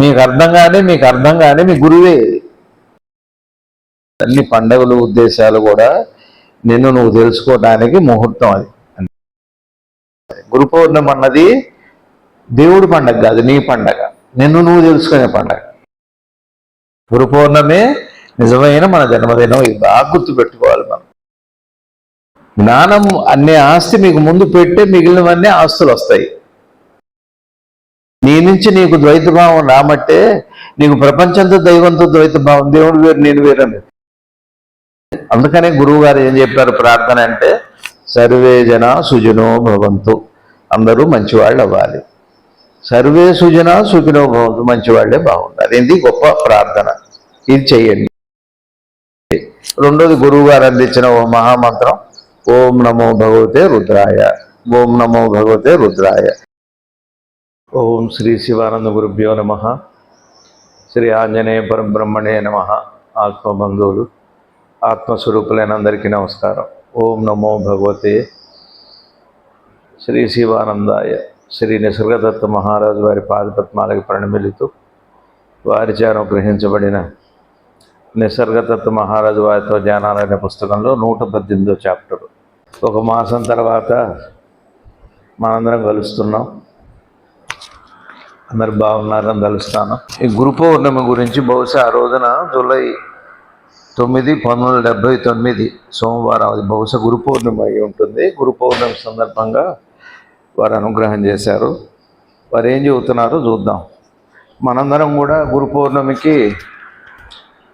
మీకు అర్థం కానీ మీ గురువే. అన్ని పండుగలు ఉద్దేశాలు కూడా నువ్వు తెలుసుకోవడానికి ముహూర్తం. అది గురు పౌర్ణమి అన్నది దేవుడి పండగ కాదు, నీ పండగ, నువ్వు తెలుసుకునే పండగ. గురు పౌర్ణమి నిజమైన మన జన్మదినం. ఇది బాగా గుర్తుపెట్టుకోవాలి. మనం జ్ఞానం అనే ఆస్తి మీకు ముందు పెట్టి మిగిలినవన్నీ ఆస్తులు వస్తాయి. నీ నుంచి నీకు ద్వైతభావం రామట్టే నీకు ప్రపంచంతో దైవంతో ద్వైతభావం, దేవుడు వేరు నేను వేరని. అందుకనే గురువు గారు ఏం చెప్పారు ప్రార్థన అంటే, సర్వే జన సుజనో భవంతు, అందరూ మంచివాళ్ళు అవ్వాలి. సర్వే సుజన సుఖినో భవంతు, మంచివాళ్లే బాగుండాలి. ఇది గొప్ప ప్రార్థన. ఇది చెయ్యండి. రెండోది గురువు గారు అందించిన ఓ మహామంత్రం, ఓం నమో భగవతే రుద్రాయ, ఓం నమో భగవతే రుద్రాయ. ఓం శ్రీ శివానంద గురుభ్యో నమః. శ్రీ ఆంజనేయ పరబ్రహ్మణే నమః. ఆత్మబంధువులు, ఆత్మస్వరూపులైన అందరికీ నమస్కారం. ఓం నమో భగవతే శ్రీ శివానందాయ. శ్రీ నిసర్గదత్త మహారాజు వారి పాదపద్మాలకి ప్రణమిలుతూ వారిచే అనుగ్రహించబడిన నిసర్గదత్త మహారాజు వారితో ధ్యానాలనే పుస్తకంలో 118వ చాప్టరు. ఒక మాసం తర్వాత మనందరం కలుస్తున్నాం. అందరు బాగున్నారని కలుస్తాను. ఈ గురు పౌర్ణమి గురించి బహుశా ఆ రోజున జూలై 9, 1979 సోమవారం, అది బహుశా గురు పౌర్ణమి అయి ఉంటుంది. గురు పౌర్ణమి సందర్భంగా వారు అనుగ్రహం చేశారు. వారు ఏం చెబుతున్నారో చూద్దాం. మనందరం కూడా గురు పౌర్ణమికి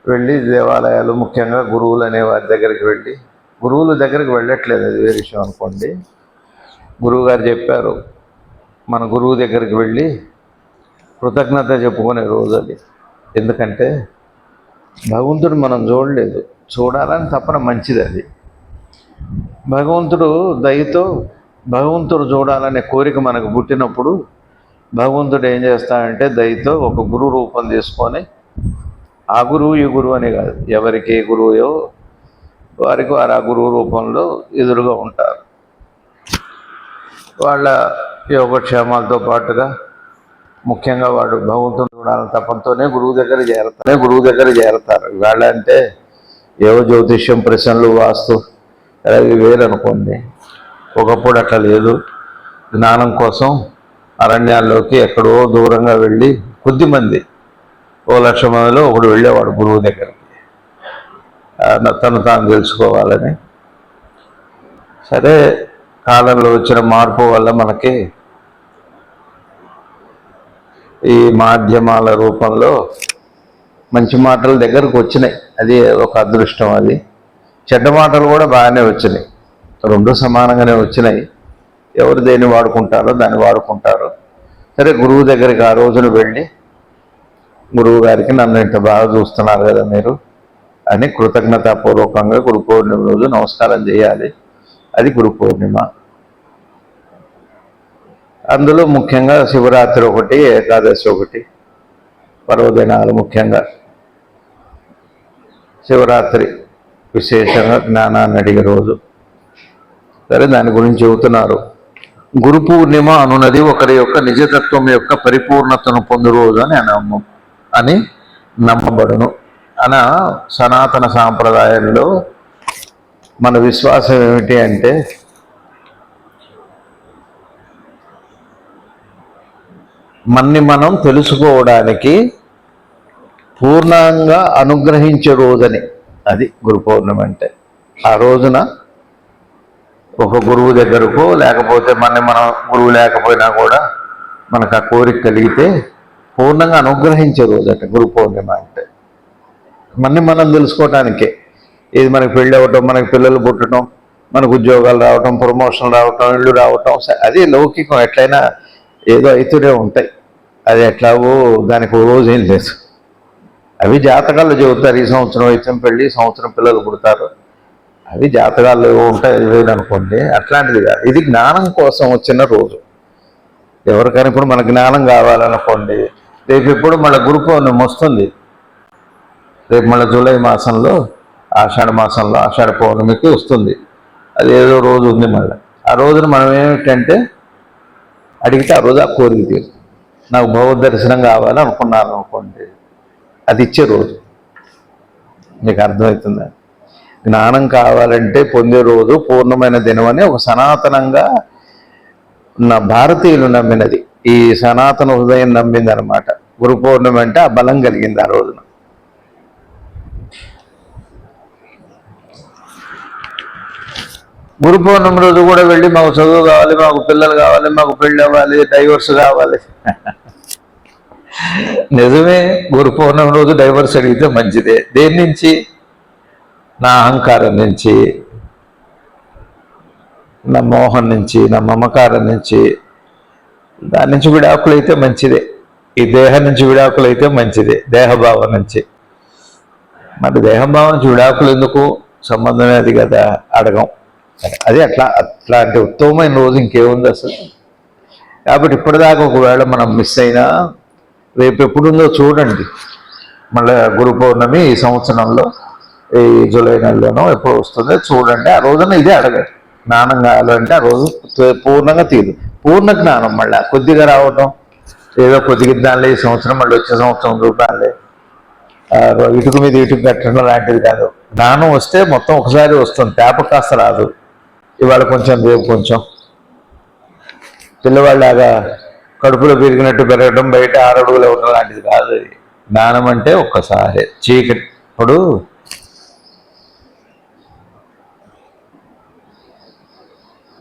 వెళ్ళి దేవాలయాలు, ముఖ్యంగా గురువులు అనే వారి దగ్గరికి వెళ్ళి, గురువుల దగ్గరికి వెళ్ళట్లేదు, అది వేరే విషయం అనుకోండి. గురువు గారు చెప్పారు, మన గురువు దగ్గరికి వెళ్ళి కృతజ్ఞత చెప్పుకునే రోజు అది. ఎందుకంటే భగవంతుడు మనం చూడలేదు, చూడాలని తపన మంచిది. అది భగవంతుడు దయతో భగవంతుడు చూడాలనే కోరిక మనకు పుట్టినప్పుడు భగవంతుడు ఏం చేస్తాడంటే దయతో ఒక గురు రూపం తీసుకొని, ఆ గురువు ఈ గురువు అని కాదు, ఎవరికి ఏ గురువుయో వారికి వారు ఆ గురువు రూపంలో ఎదురుగా ఉంటారు. వాళ్ళ యోగక్షేమాలతో పాటుగా ముఖ్యంగా వాడు భగవంతుడు చూడాలని తపంతోనే గురువు దగ్గర చేరతారు. ఇవాళ అంటే ఏవో జ్యోతిష్యం, ప్రశ్నలు, వాస్తు అవి వేరనుకోండి. ఒకప్పుడు అట్లా లేదు. జ్ఞానం కోసం అరణ్యాల్లోకి ఎక్కడో దూరంగా వెళ్ళి, కొద్దిమంది, 1,00,000 మందిలో ఒకడు వెళ్ళేవాడు గురువు దగ్గరికి, తను తాను తెలుసుకోవాలని. సరే, కాలంలో వచ్చిన మార్పు వల్ల మనకి ఈ మాధ్యమాల రూపంలో మంచి మాటల దగ్గరకు వచ్చినాయి. అది ఒక అదృష్టం. అది చెడ్డ మాటలు కూడా బాగానే వచ్చినాయి, రెండు సమానంగానే వచ్చినాయి. ఎవరు దేన్ని వాడుకుంటారో దాన్ని వాడుకుంటారు. సరే, గురువు దగ్గరికి ఆ రోజున వెళ్ళి, గురువు గారికి నన్ను ఇంత బాగా చూస్తున్నారు కదా మీరు అని కృతజ్ఞతాపూర్వకంగా గురు పౌర్ణమి రోజు నమస్కారం చేయాలి. అది గురు పౌర్ణిమ. అందులో ముఖ్యంగా శివరాత్రి ఒకటి, ఏకాదశి ఒకటి, పర్వదినాలు. ముఖ్యంగా శివరాత్రి విశేషంగా జ్ఞానాన్ని అడిగే రోజు. సరే, దాని గురించి చెబుతున్నారు. గురు పూర్ణిమ అనున్నది ఒకరి యొక్క నిజతత్వం యొక్క పరిపూర్ణతను పొందు రోజు అని నమ్మబడును అన సనాతన సాంప్రదాయంలో మన విశ్వాసం ఏమిటి అంటే, మనం తెలుసుకోవడానికి పూర్ణంగా అనుగ్రహించే రోజని. అది గురు పౌర్ణమి అంటే. ఆ రోజున ఒక గురువు దగ్గరకో, లేకపోతే మనం గురువు లేకపోయినా కూడా మనకు ఆ కోరిక కలిగితే పూర్ణంగా అనుగ్రహించే రోజు అంటే గురు పౌర్ణిమ అంటే. మనం తెలుసుకోవటానికే. ఇది మనకి పెళ్ళి అవ్వటం, మనకి పిల్లలు పుట్టడం, మనకు ఉద్యోగాలు రావటం, ప్రమోషన్లు రావటం, ఇళ్ళు రావటం, అది లౌకికం. ఎట్లయినా ఏదో అవుతూనే ఉంటాయి. అది ఎట్లాగో దానికి ఓ రోజు ఏం లేదు. అవి జాతకాలు చెబుతారు. ఈ సంవత్సరం అయితే పెళ్ళి, సంవత్సరం పిల్లలు పుడతారు, అవి జాతకాలు ఉంటాయి. అనుకోండి, అట్లాంటిది కాదు. ఇది జ్ఞానం కోసం వచ్చిన రోజు. ఎవరికైనా ఇప్పుడు మన జ్ఞానం కావాలనుకోండి, రేపు ఎప్పుడు మళ్ళీ గురు పౌర్ణమి వస్తుంది. రేపు మళ్ళీ జూలై మాసంలో, ఆషాఢ మాసంలో ఆషాఢ పౌర్ణమికి వస్తుంది. అది ఏదో రోజు ఉంది. మళ్ళీ ఆ రోజున మనం ఏమిటంటే అడిగితే ఆ రోజు ఆ కోరిక తీరుతుంది. నాకు భగవద్ దర్శనం కావాలి అనుకున్నాను అనుకోండి, అది ఇచ్చే రోజు. మీకు అర్థమవుతుందా? జ్ఞానం కావాలంటే పొందే రోజు పూర్ణమైన దినం అని ఒక సనాతనంగా నా భారతీయులు నమ్మినది. ఈ సనాతన హృదయం నమ్మింది అనమాట. గురు పౌర్ణమి అంటే ఆ బలం కలిగింది ఆ రోజున. గురు పౌర్ణమి రోజు కూడా వెళ్ళి మాకు చదువు కావాలి, మాకు పిల్లలు కావాలి, మాకు పెళ్ళి అవ్వాలి, డైవర్స్ కావాలి. నిజమే, గురు పౌర్ణమి రోజు డైవర్స్ అడిగితే మంచిదే. దేని నుంచి? నా అహంకారం నుంచి, నా మోహం నుంచి, నా మమకారం నుంచి, దాని నుంచి విడాకులు అయితే మంచిదే. ఈ దేహం నుంచి విడాకులు అయితే మంచిదే, దేహభావం నుంచి. మరి దేహభావం నుంచి విడాకులు ఎందుకు? సంబంధమే అది కదా, అడగం. అది అట్లాంటి ఉత్తమమైన రోజు ఇంకేముంది అసలు. కాబట్టి ఇప్పటిదాకా ఒకవేళ మనం మిస్ అయినా రేపు ఎప్పుడుందో చూడండి. మళ్ళీ గురు పౌర్ణమి ఈ సంవత్సరంలో ఈ జూలై నెలలోనో ఎప్పుడు వస్తుందో చూడండి. ఆ రోజున ఇదే అడగండి. జ్ఞానం కావాలంటే ఆ రోజు పూర్ణంగా తీరు. పూర్ణ జ్ఞానం మళ్ళీ కొద్దిగా రావటం, ఏదో కొద్దిగా ఇద్దాంలే ఈ సంవత్సరం, మళ్ళీ వచ్చే సంవత్సరం చూడాలి, ఇటుకు మీద ఇటుకు కట్టడం లాంటిది కాదు. జ్ఞానం వస్తే మొత్తం ఒకసారి వస్తుంది, తేప కాస్త రాదు. ఇవాళ కొంచెం రేపు కొంచెం. పిల్లవాళ్ళలాగా కడుపులో పెరిగినట్టు పెరగడం, బయట 6 అడుగులు ఇవ్వడం లాంటిది కాదు. జ్ఞానం అంటే ఒక్కసారి చీకటి. ఇప్పుడు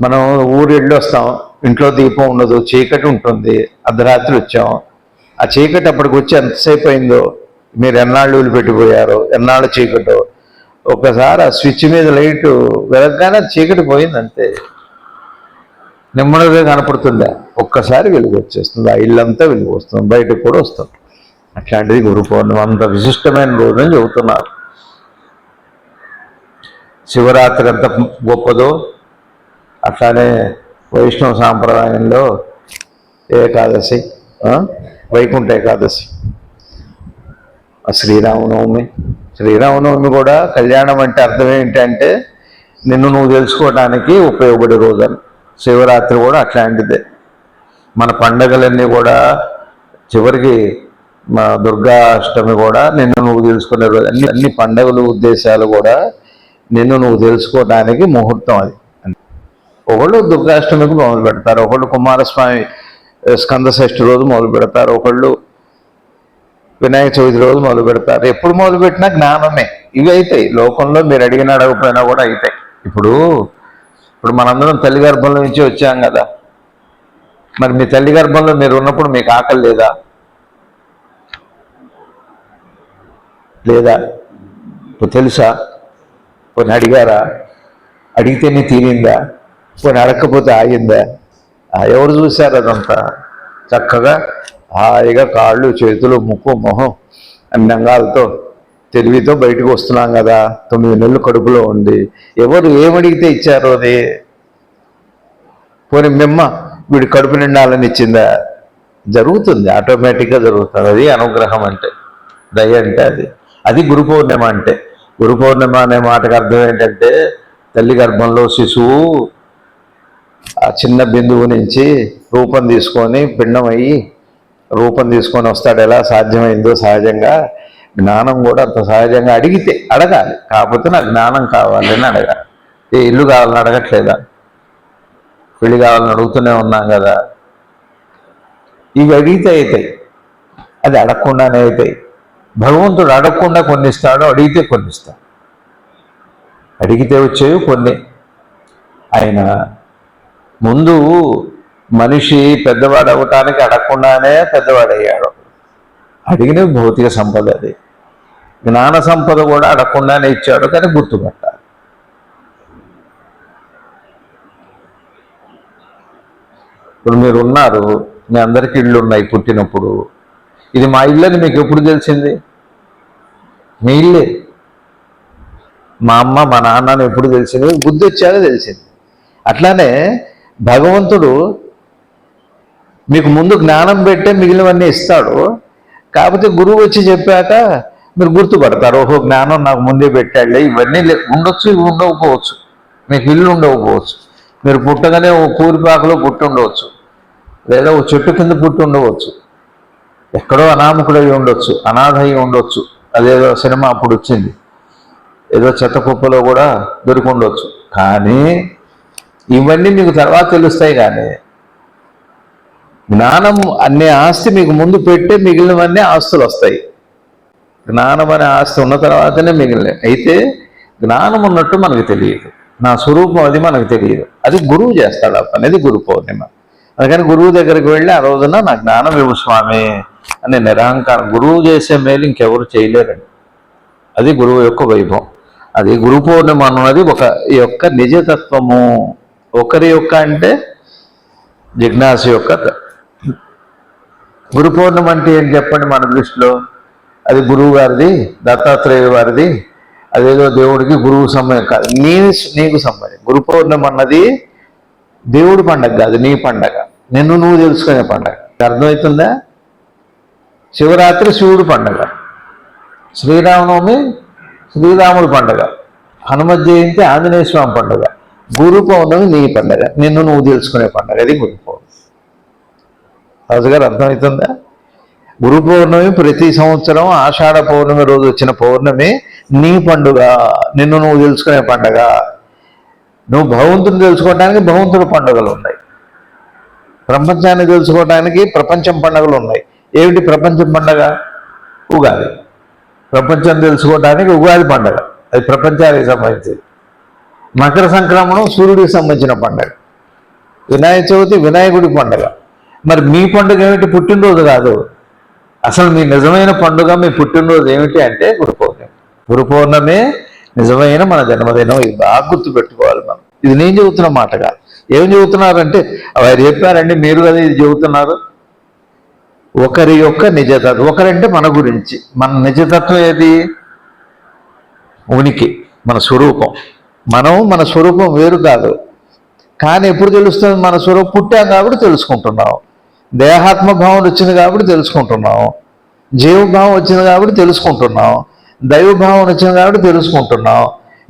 మనం ఊరు వెళ్ళి వస్తాం, ఇంట్లో దీపం ఉండదు, చీకటి ఉంటుంది. అర్ధరాత్రి వచ్చాం, ఆ చీకటి అప్పటికి వచ్చి ఎంతసేపు అయిందో, మీరు ఎన్నాళ్ళు వదిలిపెట్టిపోయారో, ఎన్నాళ్ళు చీకటో. ఒకసారి ఆ స్విచ్ మీద లైట్ వెలగగానే చీకటి పోయింది అంతే. నెమ్మదిగా కనపడుతుందా? ఒక్కసారి వెలుగు వచ్చేస్తుంది, ఆ ఇల్లంతా వెలుగు వస్తుంది, బయటకు కూడా వస్తుంది. అట్లాంటిది గురు పౌర్ణమి అంత విశిష్టమైన రోజు అని చెబుతున్నారు. శివరాత్రి ఎంత గొప్పదో అట్లానే వైష్ణవ సాంప్రదాయంలో ఏకాదశి, వైకుంఠ ఏకాదశి, శ్రీరామనవమి కూడా కళ్యాణం అంటే అర్థం ఏంటంటే నిన్ను నువ్వు తెలుసుకోవడానికి ఉపయోగపడే రోజు అని. శివరాత్రి కూడా అట్లాంటిదే. మన పండగలన్నీ కూడా చివరికి మా దుర్గాష్టమి కూడా నిన్ను నువ్వు తెలుసుకునే రోజు. అన్ని పండగలు ఉద్దేశాలు కూడా నిన్ను నువ్వు తెలుసుకోవడానికి ముహూర్తం అది. ఒకళ్ళు దుర్గాష్టమికి మొదలు పెడతారు, ఒకళ్ళు కుమారస్వామి స్కంద షష్ఠి రోజు మొదలు పెడతారు, ఒకళ్ళు వినాయక చవితి రోజు మొదలు పెడతారు. ఎప్పుడు మొదలుపెట్టినా జ్ఞానమే. ఇవి అవుతాయి లోకంలో, మీరు అడిగిన అడగపోయినా కూడా అవుతాయి. ఇప్పుడు మనందరం తల్లి గర్భంలో నుంచి వచ్చాం కదా. మరి మీ తల్లి గర్భంలో మీరు ఉన్నప్పుడు మీకు ఆకలి లేదా? ఇప్పుడు తెలుసా? కొన్ని అడిగారా? అడిగితే నీ తీరిందా? కొన్ని అడగకపోతే ఆగిందా? ఎవరు చూశారు? అదంతా చక్కగా హాయిగా కాళ్ళు, చేతులు, ముక్కు, మొహం అన్ని అంగాలతో తెలివితో బయటకు వస్తున్నాం కదా. 9 నెలలు కడుపులో ఉండి ఎవరు ఏమడిగితే ఇచ్చారో అది. పోనీ మిమ్మ వీడి కడుపు నిండాలని ఇచ్చిందా? జరుగుతుంది, ఆటోమేటిక్గా జరుగుతుంది. అది అనుగ్రహం అంటే, దయ అంటే అది గురు పౌర్ణిమ అంటే. గురు పౌర్ణిమ అనే మాటకు అర్థం ఏంటంటే తల్లి గర్భంలో శిశువు ఆ చిన్న బిందువు నుంచి రూపం తీసుకొని పిండం అయ్యి రూపం తీసుకొని వస్తాడు. ఎలా సాధ్యమైందో సహజంగా జ్ఞానం కూడా అంత సహజంగా అడగాలి. కాకపోతే నాకు జ్ఞానం కావాలని అడగాలి. ఇల్లు కావాలని అడగట్లేదా? పెళ్లి కావాలని అడుగుతూనే ఉన్నాం కదా. ఇవి అడిగితే అవుతాయి, అది అడగకుండానే అవుతాయి. భగవంతుడు అడగకుండా కొన్ని ఇస్తాడు, అడిగితే కొన్ని ఇస్తాడు. అడిగితే వచ్చేవి కొన్ని. ఆయన ముందు మనిషి పెద్దవాడు అవ్వటానికి అడగకుండానే పెద్దవాడయ్యాడు. అడిగిన భౌతిక సంపద అది. జ్ఞాన సంపద కూడా అడగకుండానే ఇచ్చాడు, కానీ గుర్తుపట్టాలి. ఇప్పుడు మీరు ఉన్నారు, మీ అందరికీ ఇళ్ళు ఉన్నాయి. పుట్టినప్పుడు ఇది మా ఇల్లు అని మీకు ఎప్పుడు తెలిసింది? మీ ఇల్లే. మా అమ్మ మా నాన్నని ఎప్పుడు తెలిసింది? బుద్ధి వచ్చాక తెలిసింది. అట్లానే భగవంతుడు మీకు ముందు జ్ఞానం పెట్టే మిగిలినవన్నీ ఇస్తాడు. కాకపోతే గురువు వచ్చి చెప్పాక మీరు గుర్తుపడతారు, ఓహో జ్ఞానం నాకు ముందే పెట్టాడులే. ఇవన్నీ ఉండొచ్చు, ఇవి ఉండకపోవచ్చు. మీకు ఇల్లు ఉండకపోవచ్చు. మీరు పుట్టగానే ఓ పూరిపాకలో పుట్టి ఉండవచ్చు, లేదా ఓ చెట్టు కింద పుట్టి ఉండవచ్చు, ఎక్కడో అనామకుడై ఉండొచ్చు, అనాథ అయి ఉండొచ్చు. అదేదో సినిమా అప్పుడు వచ్చింది, ఏదో చెత్త కుప్పలో కూడా దొరికి ఉండొచ్చు. కానీ ఇవన్నీ మీకు తర్వాత తెలుస్తాయి. కానీ జ్ఞానం అనే ఆస్తి మీకు ముందు పెట్టి మిగిలినవన్నీ ఆస్తులు వస్తాయి. జ్ఞానం అనే ఆస్తి ఉన్న తర్వాతనే మిగిలినవి. అయితే జ్ఞానం ఉన్నట్టు మనకు తెలియదు, నా స్వరూపం అది మనకు తెలియదు. అది గురువు చేస్తాడు ఆ పని, అది గురు పౌర్ణిమ. అందుకని గురువు దగ్గరికి వెళ్ళి ఆ రోజున నా జ్ఞానం ఇవ్వు స్వామి అని నిరహంకారం. గురువు చేసే మేలు ఇంకెవరు చేయలేరండి. అది గురువు యొక్క వైభవం. అది గురు పౌర్ణిమ అన్నది ఒక యొక్క నిజతత్వము. ఒకరి యొక్క అంటే జిజ్ఞాస యొక్క. గురు పౌర్ణిమ అంటే ఏం చెప్పండి మన దృష్టిలో? అది గురువు గారిది, దత్తాత్రేయ వారిది, అదేదో దేవుడికి గురువు సమయం కాదు, నీకు సమయం. గురు పౌర్ణమి అన్నది దేవుడి పండగ కాదు, నీ పండగ, నిన్ను నువ్వు తెలుసుకునే పండగ. అర్థమవుతుందా? శివరాత్రి శివుడు పండగ, శ్రీరామనవమి శ్రీరాముడి పండగ, హనుమత్ జయంతి ఆంజనేయ స్వామి పండగ. గురు పౌర్ణమి నీ పండగ, నిన్ను నువ్వు తెలుసుకునే పండగ. అది గురు పౌర్ణమి. రాజుగారు అర్థమవుతుందా? గురు పౌర్ణమి ప్రతి సంవత్సరం ఆషాఢ పౌర్ణమి రోజు వచ్చిన పౌర్ణమి నీ పండుగ, నిన్ను నువ్వు తెలుసుకునే పండగ. నువ్వు భగవంతుని తెలుసుకోవడానికి భగవంతుడి పండుగలు ఉన్నాయి, ప్రపంచాన్ని తెలుసుకోవడానికి ప్రపంచం పండుగలు ఉన్నాయి. ఏమిటి ప్రపంచం పండగ? ఉగాది. ప్రపంచం తెలుసుకోవడానికి ఉగాది పండగ, అది ప్రపంచానికి సంబంధించింది. మకర సంక్రమణం సూర్యుడికి సంబంధించిన పండగ. వినాయక చవితి వినాయకుడి పండగ. మరి మీ పండుగ ఏమిటి? పుట్టినరోజు కాదు. అసలు మీ నిజమైన పండుగ, మీ పుట్టినరోజు ఏమిటి అంటే గురు పౌర్ణమి. గురు పౌర్ణమే నిజమైన మన జన్మదినం. ఇది బాగా గుర్తుపెట్టుకోవాలి మనం. ఇది నేను చెబుతున్న మాట కాదు. ఏం చెబుతున్నారంటే వారు చెప్పారండి, మీరు కదా ఇది చెబుతున్నారు. ఒకరి యొక్క నిజతత్వం. ఒకరంటే మన గురించి. మన నిజతత్వం ఏది? ఉనికి, మన స్వరూపం. మన స్వరూపం వేరు కాదు. కానీ ఎప్పుడు తెలుస్తుంది మన స్వరూపం? పుట్టాం కాబట్టి తెలుసుకుంటున్నాం. దేహాత్మ భావం వచ్చింది కాబట్టి తెలుసుకుంటున్నాం. జీవభావం వచ్చింది కాబట్టి తెలుసుకుంటున్నాం. దైవభావం వచ్చింది కాబట్టి తెలుసుకుంటున్నాం.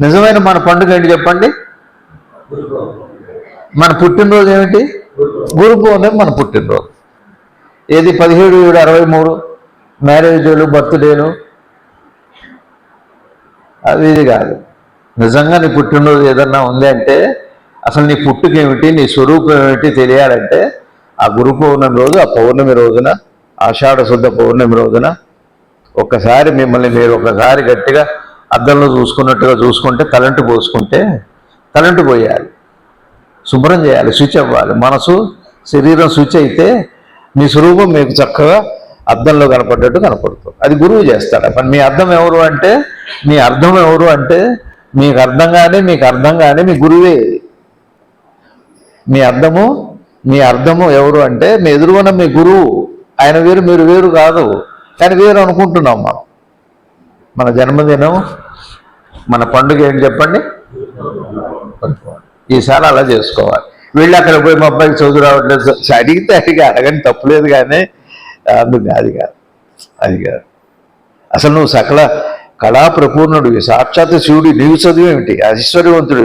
నిజమైన మన పండుగ ఏంటి చెప్పండి? మన పుట్టినరోజు ఏమిటి? గురు పౌర్ణమి మన పుట్టినరోజు. ఏది 17/7/63 మ్యారేజ్ డేలు, బర్త్డేలు, అది ఇది కాదు. నిజంగా నీ పుట్టినరోజు ఏదన్నా ఉంది అంటే అసలు నీ పుట్టుక ఏమిటి, నీ స్వరూపం ఏమిటి తెలియాలంటే ఆ గురు పౌర్ణమి రోజు, ఆ పౌర్ణమి రోజున, ఆషాఢ శుద్ధ పౌర్ణమి రోజున ఒక్కసారి మిమ్మల్ని మీరు ఒకసారి గట్టిగా అద్దంలో చూసుకున్నట్టుగా చూసుకుంటే, తలంటు పోసుకుంటే, తలంటు పోయాలి, శుభ్రం చేయాలి, శుచి అవ్వాలి. మనసు శరీరం శుచి అయితే మీ స్వరూపం మీకు చక్కగా అద్దంలో కనపడ్డట్టు కనపడుతుంది. అది గురువు చేస్తాడు పని. మీ అర్థం ఎవరు అంటే, మీ అర్థం ఎవరు అంటే మీకు అర్థం కానీ మీ గురువే. మీ అర్థము ఎవరు అంటే మీ ఎదురుగున్న మీ గురువు. ఆయన వేరు, మీరు వేరు కాదు. కానీ వేరు అనుకుంటున్నాం మనం. మన జన్మదినం, మన పండుగ ఏంటి చెప్పండి? ఈసారి అలా చేసుకోవాలి. వెళ్ళి అక్కడ పోయి మా అబ్బాయికి చదువు రావట్లేదు అడిగితే అడగని తప్పులేదు. కానీ అందుకు అది కాదు. అసలు నువ్వు సకల కళా ప్రపూర్ణుడివి, సాక్షాత్ శివుడి. నీవు చదివేమిటి? ఐశ్వర్యవంతుడి.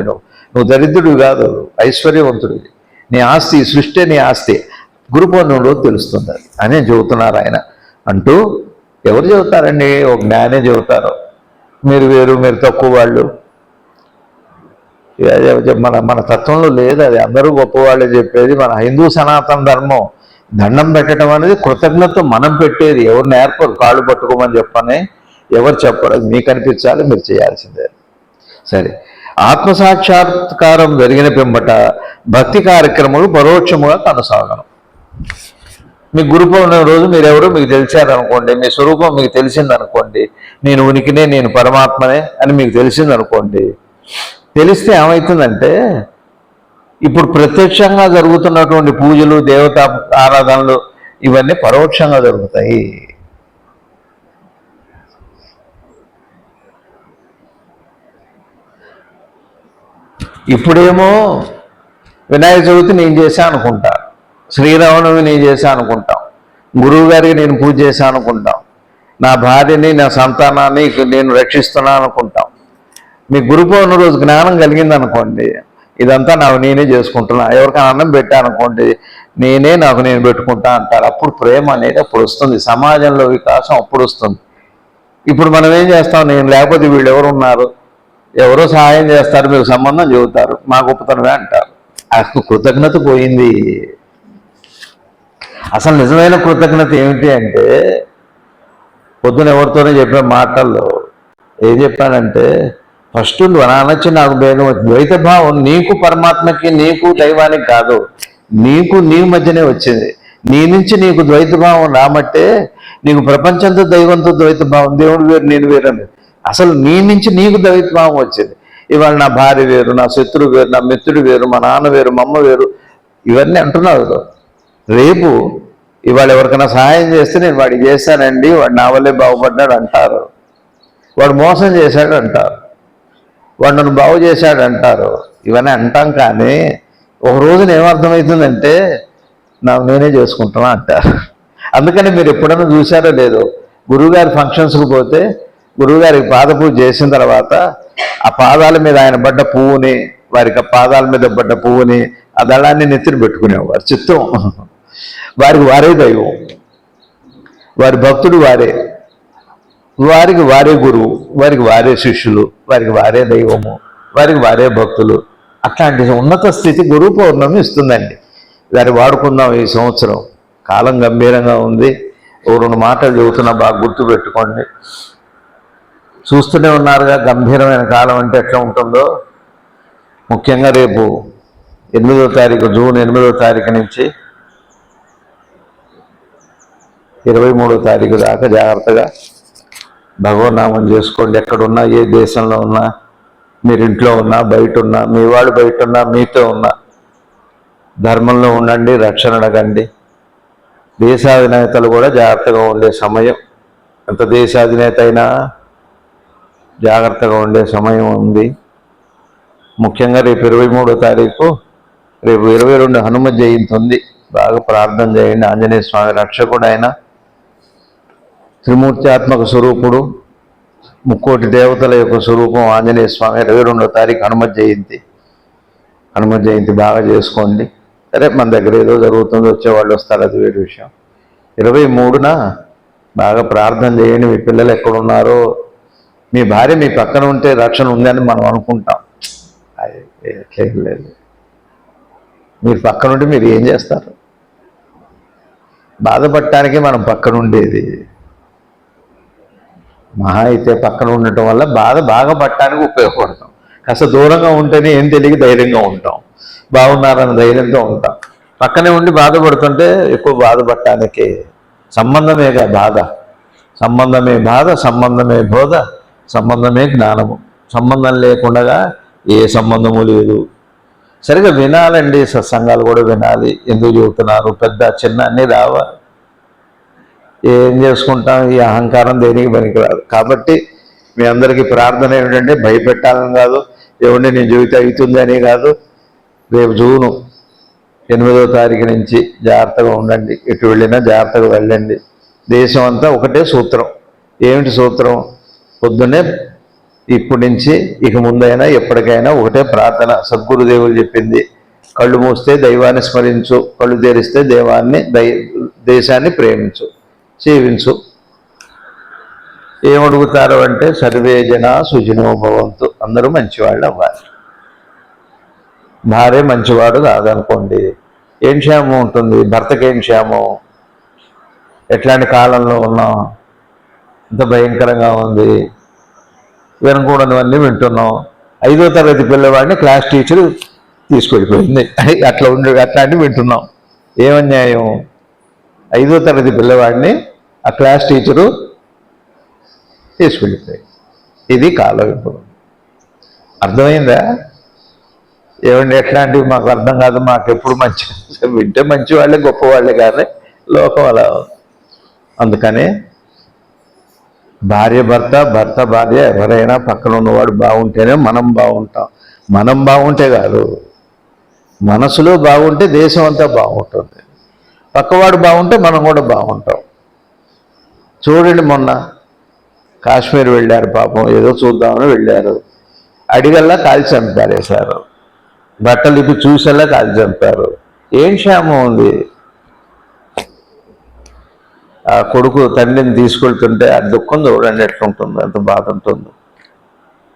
నువ్వు దరిద్రుడివి కాదు, ఐశ్వర్యవంతుడివి. నీ ఆస్తి, సృష్టి నీ ఆస్తి. గురు పౌర్ణమిలో తెలుస్తుంది అది అని చెబుతున్నారు ఆయన. అంటూ ఎవరు చెబుతారండి? ఒక జ్ఞానే చెబుతారు. మీరు వేరు, మీరు తక్కువ వాళ్ళు. మన తత్వంలో లేదు అది. అందరూ గొప్పవాళ్ళే చెప్పేది. మన హిందూ సనాతన ధర్మం దండం పెట్టడం అనేది కృతజ్ఞత మనం పెట్టేది. ఎవరు నేర్పరు, కాళ్ళు పట్టుకోమని చెప్పని ఎవరు చెప్పరు. అది మీకు అనిపించాలి, మీరు చేయాల్సిందే. సరే, ఆత్మసాక్షాత్కారం జరిగిన పిమ్మట భక్తి కార్యక్రమాలు పరోక్షముగా కొనసాగడం. మీ గురు పౌర్ణమి రోజు మీరెవరో మీకు తెలిసారనుకోండి, మీ స్వరూపం మీకు తెలిసిందనుకోండి, నేను ఉనికినే, నేను పరమాత్మనే అని మీకు తెలిసిందనుకోండి. తెలిస్తే ఏమవుతుందంటే ఇప్పుడు ప్రత్యక్షంగా జరుగుతున్నటువంటి పూజలు, దేవతా ఆరాధనలు ఇవన్నీ పరోక్షంగా జరుగుతాయి. ఇప్పుడేమో వినాయక చవితి నేను చేశాను అనుకుంటా, శ్రీరామనవమి నేను చేశాను అనుకుంటాం, గురువు గారికి నేను పూజ చేశాను అనుకుంటాం, నా భార్యని, నా సంతానాన్ని నేను రక్షిస్తున్నాను అనుకుంటాం. మీ గురు పౌర్ణమి రోజు జ్ఞానం కలిగింది అనుకోండి, ఇదంతా నేనే చేసుకుంటున్నా. ఎవరికైనా అన్నం పెట్టానుకోండి, నేనే నాకు నేను పెట్టుకుంటా అంటారు. అప్పుడు ప్రేమ అనేది అప్పుడు వస్తుంది, సమాజంలో వికాసం అప్పుడు వస్తుంది. ఇప్పుడు మనం ఏం చేస్తాం, నేను లేకపోతే వీళ్ళు ఎవరు ఉన్నారు, ఎవరో సహాయం చేస్తారు, మీకు సంబంధం చెబుతారు, మా గొప్పతనమే అంటారు. అసలు కృతజ్ఞత పోయింది. అసలు నిజమైన కృతజ్ఞత ఏమిటి అంటే, పొద్దున ఎవరితోనే చెప్పిన మాటల్లో ఏం చెప్పానంటే, ఫస్ట్ అనొచ్చి నాకు భేదం వచ్చింది. ద్వైత భావం నీకు పరమాత్మకి, నీకు దైవానికి కాదు, నీకు నీ మధ్యనే వచ్చింది. నీ నుంచి నీకు ద్వైత భావం రామట్టే నీకు ప్రపంచంతో దైవంతో ద్వైత భావం, దేవుడు వేరు నేను వేరు అని. అసలు నీ నుంచి నీకు ద్వైత భావం వచ్చింది. ఇవాళ నా భార్య వేరు, నా శత్రువు వేరు, నా మిత్రుడు వేరు, మా నాన్న వేరు, మా అమ్మ వేరు, ఇవన్నీ అంటున్నావు. రేపు ఇవాళ ఎవరికైనా సహాయం చేస్తే నేను వాడికి చేశానండి, వాడు నా వల్లే బాగుపడ్డాడు అంటారు, వాడు మోసం చేశాడు అంటారు, వాడు నన్ను బాగు చేశాడు అంటారు. ఇవన్నీ అంటాం. కానీ ఒక రోజున ఏమర్థమవుతుందంటే నాకు నేనే చేసుకుంటున్నా అంటారు. అందుకని మీరు ఎప్పుడైనా చూశారో లేదో, గురువుగారి ఫంక్షన్స్కి పోతే గురువుగారికి పాదపూజ చేసిన తర్వాత ఆ పాదాల మీద ఆయన పడ్డ పువ్వుని, వారికి ఆ పాదాల మీద పడ్డ పువ్వుని, ఆ దళాన్ని నెత్తిన పెట్టుకునేవారు. చిత్తం. వారికి వారే దైవం, వారి భక్తుడు వారే, వారికి వారే గురువు, వారికి వారే శిష్యులు, వారికి వారే దైవము, వారికి వారే భక్తులు. అట్లాంటి ఉన్నత స్థితి గురు పౌర్ణమి ఇస్తుందండి. దాన్ని వాడుకుందాం. ఈ సంవత్సరం కాలం గంభీరంగా ఉంది. ఓ 2 మాటలు చెబుతున్నా, బాగా గుర్తుపెట్టుకోండి. చూస్తూనే ఉన్నారుగా గంభీరమైన కాలం అంటే ఎట్లా ఉంటుందో. ముఖ్యంగా రేపు 8వ తారీఖు, జూన్ 8వ తారీఖు నుంచి 23వ తారీఖు దాకా జాగ్రత్తగా భగవన్నామం చేసుకోండి. ఎక్కడున్నా, ఏ దేశంలో ఉన్నా, మీరు ఇంట్లో ఉన్నా, బయట ఉన్నా, మీ వాడు బయట ఉన్నా, మీతో ఉన్నా, ధర్మంలో ఉండండి, రక్షణ అడగండి. దేశాధినేతలు కూడా జాగ్రత్తగా ఉండే సమయం. ఎంత దేశాధినేత అయినా జాగ్రత్తగా ఉండే సమయం ఉంది. ముఖ్యంగా రేపు 23వ తారీఖు, రేపు 22 హనుమ జయంతి ఉంది. బాగా ప్రార్థన చేయండి. ఆంజనేయ స్వామి రక్షకుడు, ఆయన త్రిమూర్త్యాత్మక స్వరూపుడు, 3 దేవతల యొక్క స్వరూపం ఆంజనేయ స్వామి. 22వ తారీఖు హనుమ జయంతి. హనుమ జయంతి బాగా చేసుకోండి. సరే, మన దగ్గర ఏదో జరుగుతుందో, వచ్చేవాళ్ళు వస్తారు, అది వేరే విషయం. 23న బాగా ప్రార్థన చేయండి. మీ పిల్లలు ఎక్కడున్నారో, మీ భార్య మీ పక్కన ఉంటే రక్షణ ఉందని మనం అనుకుంటాం. అది లేదు. మీరు పక్కన ఉంటే మీరు ఏం చేస్తారు? బాధపడటానికి మనం పక్కన ఉండేది. మహా అయితే పక్కన ఉండటం వల్ల బాగా పట్టడానికి ఉపయోగపడతాం. కాస్త దూరంగా ఉంటేనే ఏం తెలియక ధైర్యంగా ఉంటాం, బాగున్నారన్న ధైర్యంతో ఉంటాం. పక్కనే ఉండి బాధపడుతుంటే ఎక్కువ బాధపడటానికి. సంబంధమేగా బాధ, సంబంధమే బాధ, సంబంధమే బోధ, సంబంధమే జ్ఞానము. సంబంధం లేకుండా ఏ సంబంధము లేదు. సరిగా వినాలండి. సత్సంగాలు కూడా వినాలి. ఎందుకు చెబుతున్నారు, పెద్ద చిన్న అన్నీ రావాలి. ఏం చేసుకుంటాం, ఈ అహంకారం దేనికి పనికిరాదు. కాబట్టి మీ అందరికీ ప్రార్థన ఏమిటంటే, భయపెట్టాలని కాదు, ఏమంటే నేను జీవితం అవుతుంది అని కాదు. రేపు జూను 8వ తారీఖు నుంచి జాగ్రత్తగా ఉండండి. ఎటు వెళ్ళినా జాగ్రత్తగా వెళ్ళండి. దేశం అంతా ఒకటే సూత్రం. ఏమిటి సూత్రం? పొద్దున్నే ఇప్పటి నుంచి ఇక ముందైనా ఎప్పటికైనా ఒకటే ప్రార్థన. సద్గురుదేవులు చెప్పింది, కళ్ళు మూస్తే దైవాన్ని స్మరించు, కళ్ళు తెరిస్తే దేశాన్ని ప్రేమించు, సేవించు. ఏమడుగుతారు అంటే, సర్వే జన సుజనో భవంతు, అందరూ మంచివాళ్ళు అవ్వాలి. భార్య మంచివాడు కాదనుకోండి, ఏం క్షేమం ఉంటుంది? భర్తకి ఏం క్షేమం? ఎట్లాంటి కాలంలో ఉన్నాం, ఇంత భయంకరంగా ఉంది. వినకూడనివన్నీ వింటున్నాం. 5వ తరగతి పిల్లవాడిని క్లాస్ టీచర్ తీసుకెళ్ళిపోయింది, అట్లాంటివి వింటున్నాం. ఏమన్యాయం? 5వ తరగతి పిల్లవాడిని ఆ క్లాస్ టీచరు తీసుకెళ్ళిపోయింది. ఇది కాలం. ఇప్పుడు అర్థమైందా? ఏమండి, ఎట్లాంటివి మాకు అర్థం కాదు, మాకు ఎప్పుడు మంచి వింటే మంచి వాళ్ళే గొప్పవాళ్ళే, కానీ లోకం అలా. అందుకనే భార్య భర్త, భర్త భార్య, ఎవరైనా పక్కన ఉన్నవాడు బాగుంటేనే మనం బాగుంటాం. మనం బాగుంటే కాదు, మనసులో బాగుంటే దేశం అంతా బాగుంటుంది. పక్కవాడు బాగుంటే మనం కూడా బాగుంటాం. చూడండి, మొన్న కాశ్మీర్ వెళ్ళారు, పాపం ఏదో చూద్దామని వెళ్ళారు. అడిగల్లా కాల్చి చంపారేశారు. బట్టలు ఇప్పి చూసేలా కాల్చి చంపారు. ఏం క్షేమం ఉంది? ఆ కొడుకు తండ్రిని తీసుకెళ్తుంటే ఆ దుఃఖం చూడండి ఎట్లుంటుందో, ఎంత బాధ ఉంటుందో.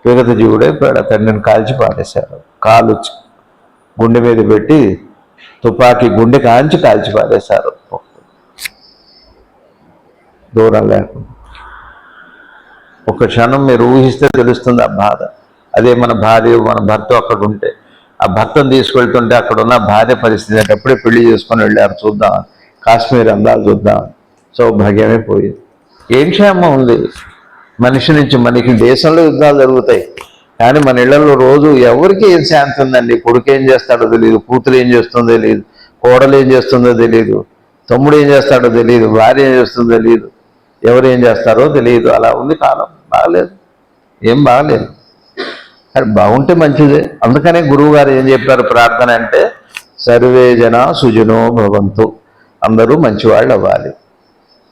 విగత జీవుడే తండ్రిని కాల్చి పారేశారు. కాలు గుండె మీద పెట్టి తుపాకీ గుండె కాల్చి పారేశారు, దూరం లేకుండా. ఒక క్షణం మీరు ఊహిస్తే తెలుస్తుంది ఆ బాధ. అదే మన భార్య మన భర్త అక్కడ ఉంటే, ఆ భర్తను తీసుకెళ్తుంటే అక్కడ ఉన్న భార్య పరిస్థితి అంటే ఎప్పుడే పెళ్లి చేసుకొని వెళ్ళారు చూద్దాం, కాశ్మీర్ అందాలు చూద్దాం, సౌభాగ్యమే పోయింది. ఏం క్షేమం ఉంది? మనిషి నుంచి మనకి దేశంలో యుద్ధాలు జరుగుతాయి, కానీ మన ఇళ్లలో రోజు ఎవరికి ఏం శాంతి ఉందండి? కొడుకు ఏం చేస్తాడో తెలియదు, కూతురు ఏం చేస్తుందో తెలియదు, కోడలు ఏం చేస్తుందో తెలియదు, తమ్ముడు ఏం చేస్తాడో తెలియదు, భార్య ఏం చేస్తుందో తెలియదు, ఎవరు ఏం చేస్తారో తెలియదు. అలా ఉంది కాలం. బాగలేదు, ఏం బాగలేదు. అది బాగుంటే మంచిదే. అందుకనే గురువు గారు ఏం చెప్పారు ప్రార్థన అంటే, సర్వే జన సుజనో భవంతు, అందరూ మంచివాళ్ళు అవ్వాలి.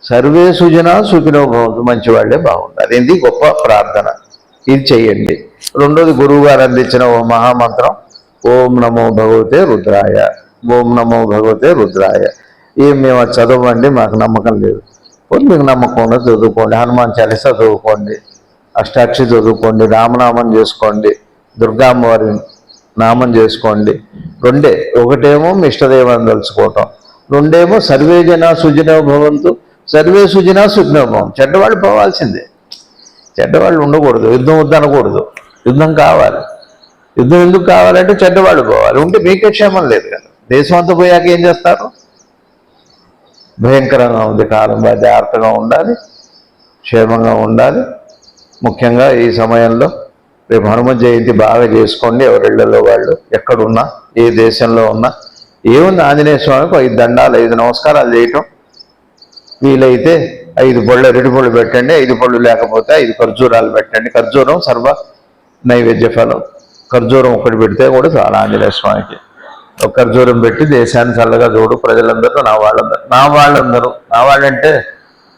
సర్వే సుజన సుఖినో భవంతు, మంచివాళ్లే బాగుండాలి. ఇది గొప్ప ప్రార్థన, ఇది చెయ్యండి. రెండోది గురువు గారు అందించిన ఓ మహామంత్రం, ఓం నమో భగవతే రుద్రాయ, ఓం నమో భగవతే రుద్రాయ. ఏం మేము అది చదవండి, మాకు నమ్మకం లేదు. మీకు నమ్మకం ఉన్నది చదువుకోండి, హనుమాన్ చాలీసా చదువుకోండి, అష్టాక్షి చదువుకోండి, రామనామం చేసుకోండి, దుర్గామ్మవారి నామం చేసుకోండి. రెండే, ఒకటేమో మీ ఇష్టదైవాన్ని తలుచుకోవటం, రెండేమో సర్వే జన సుజనో భవంతు, సర్వే సుజన సుఖినో భవంతు. చెడ్డవాళ్ళు పోవాల్సిందే, చెడ్డవాళ్ళు ఉండకూడదు. యుద్ధం వద్దనకూడదు, యుద్ధం కావాలి. యుద్ధం ఎందుకు కావాలంటే చెడ్డవాళ్ళు పోవాలి, ఉంటే మీకే క్షేమం లేదు కదా. దేశం అంతా పోయాక ఏం చేస్తారు? భయంకరంగా ఉంది కాలం, జాగ్రత్తగా ఉండాలి, క్షేమంగా ఉండాలి. ముఖ్యంగా ఈ సమయంలో రేపు హనుమ జయంతి బాగా చేసుకోండి. ఎవరిళ్లలో వాళ్ళు ఎక్కడున్నా, ఏ దేశంలో ఉన్నా. ఏముంది, ఆంజనేయ స్వామికి 5 దండాలు 5 నమస్కారాలు చేయటం. వీలైతే 5 పళ్ళు అరటి పళ్ళు పెట్టండి, 5 పళ్ళు లేకపోతే 5 ఖర్జూరాలు పెట్టండి. ఖర్జూరం సర్వ నైవేద్య ఫలం. ఖర్జూరం ఒకటి పెడితే కూడా చాలా ఆంజనేయ స్వామికి. ఒక ఖర్జూరం పెట్టి దేశాన్ని చల్లగా చూడు, ప్రజలందరూ నా వాళ్ళంటే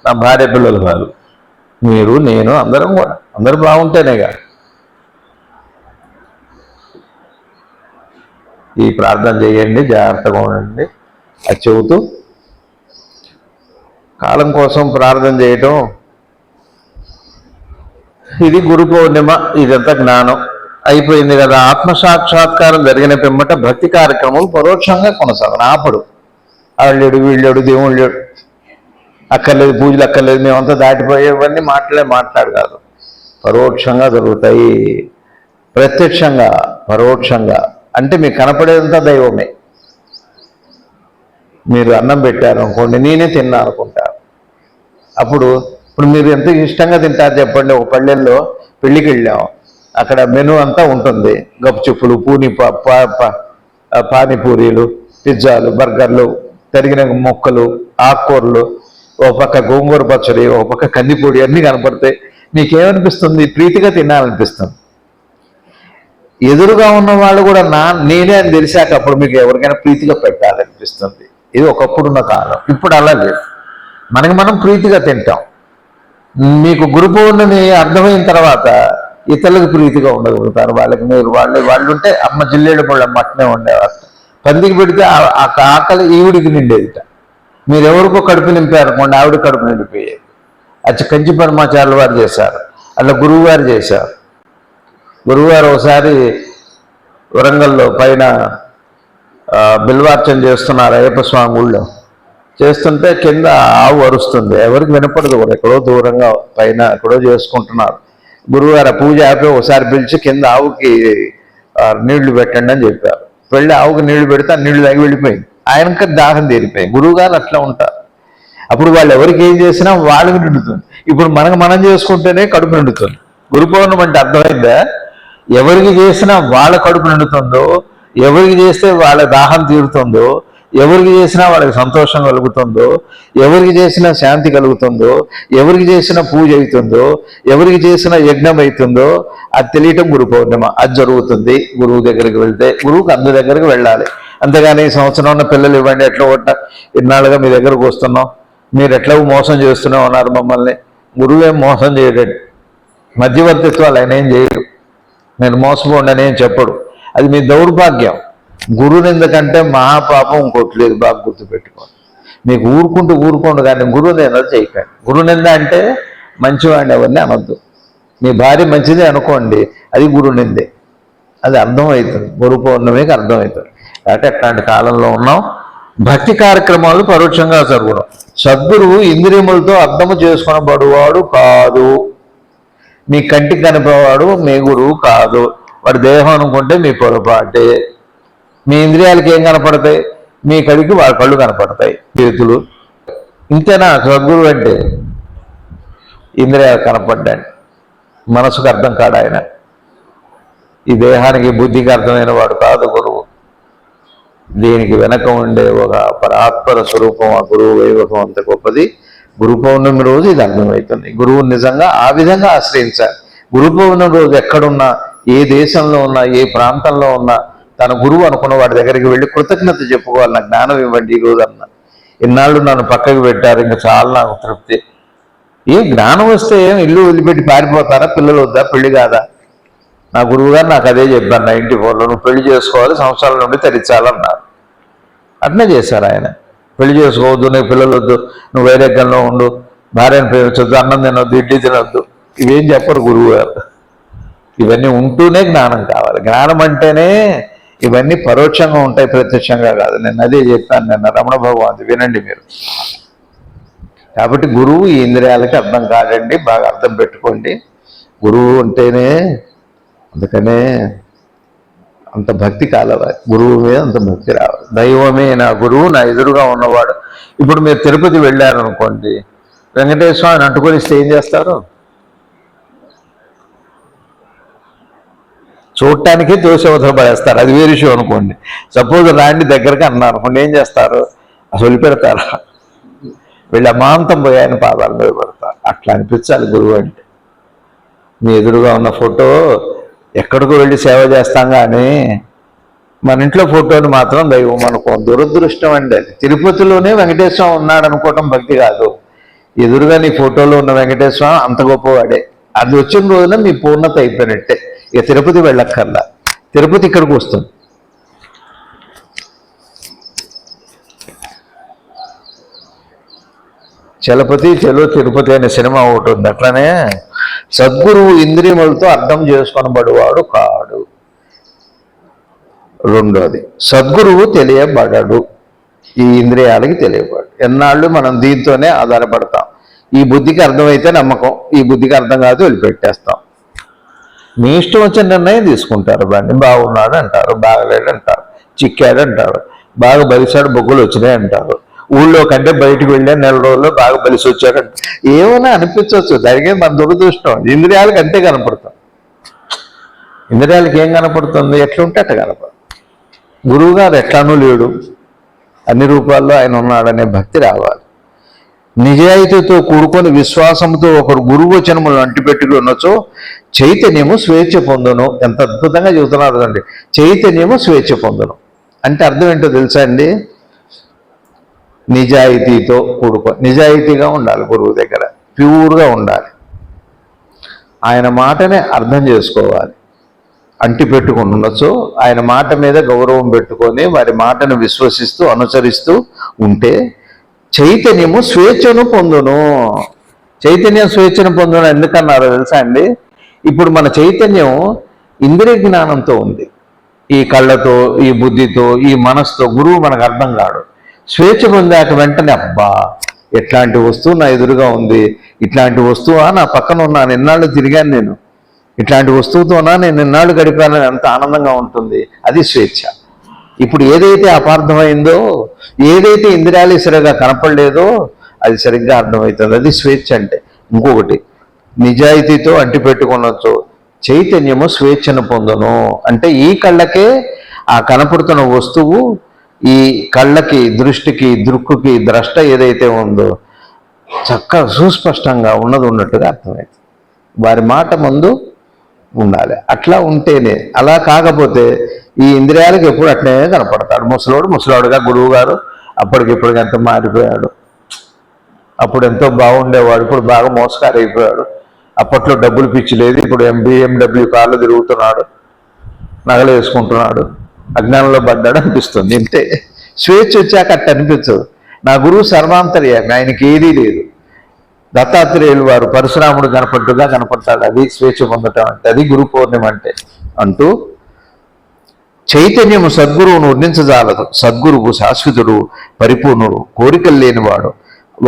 నా భార్య పిల్లలు కాదు, మీరు నేను అందరం కూడా, అందరూ బాగుంటేనేగా. ఈ ప్రార్థన చేయండి, జాగ్రత్తగా ఉండండి. అది చెబుతూ కాలం కోసం ప్రార్థన చేయటం, ఇది గురు పౌర్ణిమ, ఇదంతా జ్ఞానం అయిపోయింది కదా. ఆత్మసాక్షాత్కారం జరిగిన పిమ్మట భక్తి కార్యక్రమాలు పరోక్షంగా కొనసాగను. ఆపడు, వాళ్ళేడు వీళ్ళేడు దేవుళ్ళు లేడు, అక్కర్లేదు పూజలు అక్కర్లేదు, మేమంతా దాటిపోయేవన్నీ మాట్లాడు కాదు. పరోక్షంగా జరుగుతాయి. ప్రత్యక్షంగా పరోక్షంగా అంటే మీకు కనపడేదంతా దైవమే. మీరు అన్నం పెట్టారు అనుకోండి, నేనే తిన్నా అనుకుంటారు. ఇప్పుడు మీరు ఎంత ఇష్టంగా తింటారు చెప్పండి. ఒక పల్లెల్లో పెళ్ళికి వెళ్ళాం, అక్కడ మెను అంతా ఉంటుంది. గప్చుప్పులు, పానీపూరీలు, పిజ్జాలు, బర్గర్లు, తరిగిన మొక్కలు, ఆకుకూరలు, ఒక పక్క గోంగూర పచ్చడి, ఒక పక్క కందిపూడి, అన్నీ కనపడతాయి. నీకేమనిపిస్తుంది? ప్రీతిగా తినాలనిపిస్తుంది. ఎదురుగా ఉన్న వాళ్ళు కూడా నేనే అని తెలిసాక అప్పుడు మీకు ఎవరికైనా ప్రీతిగా పెట్టాలనిపిస్తుంది. ఇది ఒకప్పుడున్న కాలం, ఇప్పుడు అలా లేదు. మనం ప్రీతిగా తింటాం. మీకు గురు పౌర్ణమి అర్థమైన తర్వాత ఇతరులకు ప్రీతిగా ఉండగలుగుతారు. వాళ్ళకి వాళ్ళు ఉంటే అమ్మ జిల్లేడు పళ్ళు మట్టనే ఉండేవారు. పందికి పెడితే ఆ ఆకలి ఈవిడికి నిండేదిట. మీరు ఎవరికో కడుపు నింపారనుకోండి, ఆవిడ కడుపు నిండిపోయేది. కంచి పరమాచార్యుల వారు చేశారు, అట్లా గురువు గారు చేశారు. గురువుగారు ఒకసారి వరంగల్లో పైన బిల్వార్చన చేస్తున్నారు అయ్యప్ప స్వామి ఊళ్ళో. చేస్తుంటే కింద ఆవు అరుస్తుంది, ఎవరికి వినపడదు కూడా, ఎక్కడో దూరంగా పైన ఎక్కడో చేసుకుంటున్నారు. గురువుగారు పూజ ఆపి ఒకసారి పిలిచి కింద ఆవుకి నీళ్లు పెట్టండి అని చెప్పారు. వెళ్ళి ఆవుకి నీళ్లు పెడితే ఆ నీళ్లు తాగి వెళ్ళిపోయింది. ఆయనకి దాహం తీరిపోయింది. గురువుగారు అట్లా ఉంటారు. అప్పుడు వాళ్ళు ఎవరికి ఏం చేసినా వాళ్ళకి నిండుతుంది. ఇప్పుడు మనం చేసుకుంటేనే కడుపు నిండుతుంది. గురు పౌర్ణమి అంటే అర్థమైందా? ఎవరికి చేసినా వాళ్ళ కడుపు నిండుతుందో, ఎవరికి చేస్తే వాళ్ళ దాహం తీరుతుందో, ఎవరికి చేసినా వాళ్ళకి సంతోషం కలుగుతుందో, ఎవరికి చేసినా శాంతి కలుగుతుందో, ఎవరికి చేసినా పూజ అవుతుందో, ఎవరికి చేసినా యజ్ఞం అవుతుందో, అది తెలియటం గురు పౌర్ణిమ. అది జరుగుతుంది గురువు దగ్గరికి వెళ్తే. గురువుకి అందరి దగ్గరికి వెళ్ళాలి. అంతేగాని ఈ సంవత్సరం ఉన్న పిల్లలు ఇవ్వండి, ఎట్లా కొట్ట ఇన్నాళ్ళుగా మీ దగ్గరకు వస్తున్నాం, మీరు ఎట్లా మోసం చేస్తున్నాం అన్నారు మమ్మల్ని. గురువేం మోసం చేయలేడు, మధ్యవర్తిత్వాలు ఆయన ఏం చేయడు. మీరు మోసపోండి అని ఏం చెప్పడు. అది మీ దౌర్భాగ్యం. గురునింద కంటే మహాపాపం ఇంకోటి లేదు, బాగా గుర్తుపెట్టుకోండి. మీకు ఊరుకోండి కానీ గురునింద చేయకండి. గురునింద అంటే మంచివాడిని ఎవరిని అనొద్దు. మీ భార్య మంచిదే అనుకోండి, అది గురునిందే. అది అర్థమవుతుంది, గురు పౌర్ణమికి అర్థమవుతుంది. కాబట్టి అట్లాంటి కాలంలో ఉన్నాం. భక్తి కార్యక్రమాలు పరోక్షంగా జరగడం. సద్గురువు ఇంద్రియములతో అర్థము చేసుకునబడువాడు కాదు. మీ కంటికి కనిపేవాడు మీ గురువు కాదు. వాడి దేహం అనుకుంటే మీ పొరపాటే. మీ ఇంద్రియాలకి ఏం కనపడతాయి? మీ కడికి వాడి కళ్ళు కనపడతాయి, చేతులు. ఇంతేనా సద్గురువు అంటే? ఇంద్రియాలు కనపడ్డాడు, మనసుకు అర్థం కాడు ఆయన. ఈ దేహానికి బుద్ధికి అర్థమైన వాడు కాదు గురువు. దీనికి వెనక ఉండే ఒక పరాత్పర స్వరూపం ఆ గురువు వైభవం అంత గొప్పది. గురు పౌర్ణమి రోజు ఇది అర్థమవుతుంది. గురువు నిజంగా ఆ విధంగా ఆశ్రయించాలి. గురు పౌర్ణమి రోజు ఎక్కడున్నా, ఏ దేశంలో ఉన్నా, ఏ ప్రాంతంలో ఉన్నా, తన గురువు అనుకున్న వాడి దగ్గరికి వెళ్ళి కృతజ్ఞత చెప్పుకోవాలి. నాకు జ్ఞానం ఇవ్వండి ఈ రోజు అన్న. ఇన్నాళ్ళు నన్ను పక్కకు పెట్టారు, ఇంకా చాలా నాకు తృప్తి. ఏ జ్ఞానం వస్తే ఇల్లు వదిలిపెట్టి పారిపోతారా? పిల్లలు వద్దా? పెళ్లి కాదా? నా గురువు గారు నాకు అదే చెప్పారు 94లో, నువ్వు పెళ్లి చేసుకోవాలి, సంవత్సరాల నుండి తరించాలన్నారు. అట్నే చేశారు ఆయన. పెళ్లి చేసుకోవద్దు, నీకు పిల్లలు వద్దు, నువ్వు వైరాగ్యంలో ఉండు, భార్యను ప్రేమించొద్దు, అన్నం తినొద్దు, ఇడ్లీ తినొద్దు, ఇవేం చెప్పరు గురువు గారు. ఇవన్నీ ఉంటూనే జ్ఞానం కావాలి. జ్ఞానం అంటేనే ఇవన్నీ పరోక్షంగా ఉంటాయి, ప్రత్యక్షంగా కాదు. నేను అదే చెప్పాను నిన్న రమణ భగవాన్, వినండి మీరు. కాబట్టి గురువు ఈ ఇంద్రియాలకి అర్థం కాదండి, బాగా అర్థం పెట్టుకోండి. గురువు అంటేనే, అందుకనే అంత భక్తి కాలవాలి, గురువు మీద అంత భక్తి రావాలి. దైవమే నా గురువు, నా ఎదురుగా ఉన్నవాడు. ఇప్పుడు మీరు తిరుపతి వెళ్ళారనుకోండి, వెంకటేశ్వర స్వామిని అంటుకొనిస్తే ఏం చేస్తారు? చూడటానికే తోసేవతలు పడేస్తారు, అది వేరే విషయం అనుకోండి. సపోజ్ రాండి దగ్గరకి అన్నారు అనుకోండి, ఏం చేస్తారు? అసలు వదిలిపెడతారా? వీళ్ళ అమాంతం పోయి ఆయన పాదాల మీద పడతారు. అట్లా అనిపించాలి గురువు అంటే. మీ ఎదురుగా ఉన్న ఫోటో ఎక్కడికో వెళ్ళి సేవ చేస్తాం కానీ మన ఇంట్లో ఫోటోని మాత్రం దైవం అనుకో. దురదృష్టం అండి అది. తిరుపతిలోనే వెంకటేశ్వరం ఉన్నాడు అనుకోవటం భక్తి కాదు. ఎదురుగా నీ ఫోటోలో ఉన్న వెంకటేశ్వరం అంత గొప్పవాడే. అది వచ్చిన రోజున మీ పూర్ణత అయిపోయినట్టే. ఇక తిరుపతి వెళ్ళక్కర్లా, తిరుపతి ఇక్కడికి వస్తుంది. చలపతి చెలో తిరుపతి అనే సినిమా ఒకటి ఉంది. అట్లనే సద్గురువు ఇంద్రియములతో అర్థం చేసుకొనబడువాడు కాడు. రెండోది, సద్గురువు తెలియబడడు. ఈ ఇంద్రియాలకి తెలియబడు. ఎన్నాళ్ళు మనం దీంతోనే ఆధారపడతాం. ఈ బుద్ధికి అర్థమైతే నమ్మకం, ఈ బుద్ధికి అర్థం కాదు వదిలిపెట్టేస్తాం. మీ ఇష్టం వచ్చిన నిర్ణయం తీసుకుంటారు. బండి బాగున్నాడు అంటారు, బాగలేడు అంటారు, చిక్కాడు అంటారు, బాగా బలిసాడు, బొగ్గులు వచ్చినాయి అంటారు, ఊళ్ళో కంటే బయటకు వెళ్ళే నెల రోజుల్లో బాగా బలిసి వచ్చాడంట. ఏమైనా అనిపించవచ్చు, జరిగేది మన దురదృష్టం. ఇంద్రియాలకు అంతే కనపడతాం. ఇంద్రియాలకి ఏం కనపడుతుంది? ఎట్లుంటే అట్ట కనపడుతుంది. గురువు గారు ఎట్లానూ లేడు, అన్ని రూపాల్లో ఆయన ఉన్నాడనే భక్తి రావాలి. నిజాయితీతో కూడుకొని విశ్వాసంతో ఒకరు గురువు వచనములు అంటిపెట్టుకుని ఉన్నచో చైతన్యము స్వేచ్ఛ పొందును. ఎంత అద్భుతంగా చెబుతున్నారు అండి. చైతన్యము స్వేచ్ఛ పొందును అంటే అర్థం ఏంటో తెలుసా అండి? నిజాయితీతో నిజాయితీగా ఉండాలి, గురువు దగ్గర ప్యూర్గా ఉండాలి. ఆయన మాటనే అర్థం చేసుకోవాలి. అంటి పెట్టుకుని ఉండొచ్చు, ఆయన మాట మీద గౌరవం పెట్టుకొని వారి మాటను విశ్వసిస్తూ అనుసరిస్తూ ఉంటే చైతన్యము స్వేచ్ఛను పొందును. చైతన్యం స్వేచ్ఛను పొందును ఎందుకన్నారో తెలుసా అండి? ఇప్పుడు మన చైతన్యం ఇంద్రియ జ్ఞానంతో ఉంది. ఈ కళ్ళతో, ఈ బుద్ధితో, ఈ మనసుతో గురువు మనకు అర్థం కాడు. స్వేచ్ఛ పొందాక వెంటనే అబ్బా ఎట్లాంటి వస్తువు నా ఎదురుగా ఉంది, ఇట్లాంటి వస్తువా నా పక్కన ఉన్నాను, ఎన్నాళ్ళు తిరిగాను నేను, ఇట్లాంటి వస్తువుతోనా నేను ఎన్నాళ్ళు గడిపానని ఎంత ఆనందంగా ఉంటుంది. అది స్వేచ్ఛ. ఇప్పుడు ఏదైతే అపార్థమైందో, ఏదైతే ఇంద్రియాలు సరిగా కనపడలేదో అది సరిగ్గా అర్థమవుతుంది. అది స్వేచ్ఛ అంటే. ఇంకొకటి, నిజాయితీతో అంటి పెట్టుకున్నచో చైతన్యము స్వేచ్ఛను పొందును అంటే ఈ కళ్ళకే ఆ కనపడుతున్న వస్తువు, ఈ కళ్ళకి, దృష్టికి, దృక్కుకి ద్రష్ట ఏదైతే ఉందో చక్కగా సుస్పష్టంగా ఉన్నట్టుగా అర్థమవుతుంది. వారి మాట ముందు ఉండాలి. అట్లా ఉంటేనే. అలా కాకపోతే ఈ ఇంద్రియాలకు ఎప్పుడు అట్లే కనపడతాడు. ముసలాడుగా గురువు గారు అప్పటికిప్పటికి ఎంత మారిపోయాడు. అప్పుడు ఎంతో బాగుండేవాడు, ఇప్పుడు బాగా మోసకారు అయిపోయాడు. అప్పట్లో డబ్బులు పిచ్చి లేదు, ఇప్పుడు BMW కార్లు తిరుగుతున్నాడు, నగలు వేసుకుంటున్నాడు, అజ్ఞానంలో పడ్డాడు అనిపిస్తుంది ఇంతే. స్వేచ్ఛ వచ్చాక అట్ట అనిపించదు. నా గురువు సర్వాంతర్యామి, ఆయనకి ఏదీ లేదు. దత్తాత్రేయులు వారు పరశురాముడు కనపడ్డుగా కనపడతాడు, అది స్వేచ్ఛ పొందటం అంటే, అది గురు పౌర్ణిమ అంటే అంటూ చైతన్యము సద్గురువును వర్ణించజాలదు. సద్గురువు శాశ్వతుడు, పరిపూర్ణుడు, కోరికలు లేనివాడు.